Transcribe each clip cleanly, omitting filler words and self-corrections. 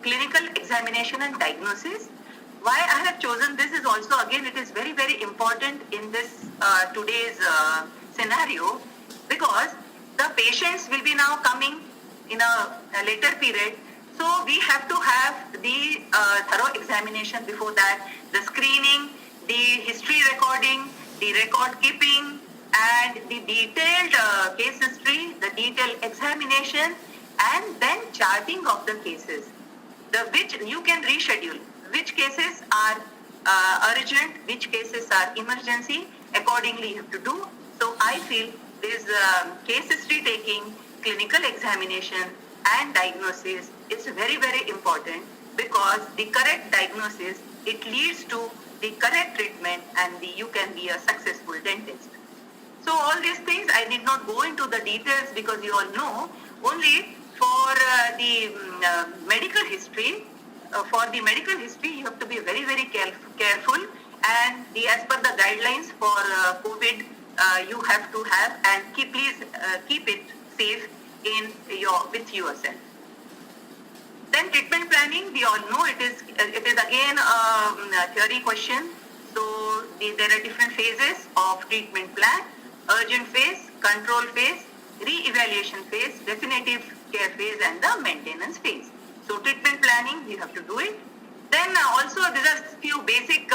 clinical examination and diagnosis. Why I have chosen this is also, again, it is very, very important in this today's scenario, because the patients will be now coming in a later period. So we have to have the thorough examination before that, the screening, the history recording, the record keeping, and the detailed case history, the detailed examination, and then charting of the cases. The which you can reschedule, which cases are urgent, which cases are emergency, accordingly you have to do. So I feel this case history taking, clinical examination and diagnosis is very, very important, because the correct diagnosis, it leads to the correct treatment, and you can be a successful dentist. So all these things, I did not go into the details because you all know. Only for the medical history, you have to be very, very careful, and as per the guidelines for COVID, you have to have, and please keep it safe with yourself. Then treatment planning, we all know it is again a theory question. So there are different phases of treatment plan: urgent phase, control phase, re-evaluation phase, definitive care phase, and the maintenance phase. So treatment planning, you have to do it. Then also there are few basic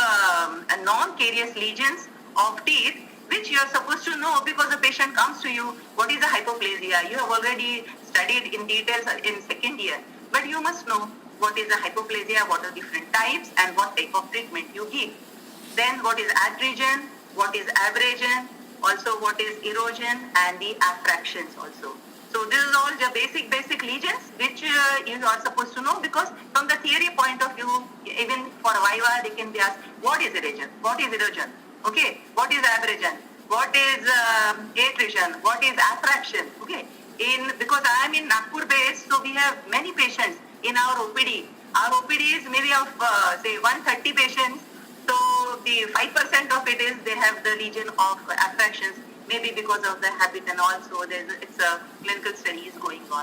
non-carious lesions of teeth, which you are supposed to know, because the patient comes to you, what is a hypoplasia? You have already studied in details in second year, but you must know what is a hypoplasia, what are different types, and what type of treatment you give. Then what is adhesion, what is abrasion, also what is erosion, and the affractions also. So this is all the basic lesions which you are supposed to know, because from the theory point of view, even for Viva, they can be asked, what is erosion? What is erosion? Okay, what is abrasion? What is attrition? What is affraction? Okay, because I am in Nagpur base, so we have many patients in our OPD. Our OPD is maybe of say 130 patients. So the 5% of it is they have the lesion of affractions, maybe because of the habit, and also it's a clinical study is going on.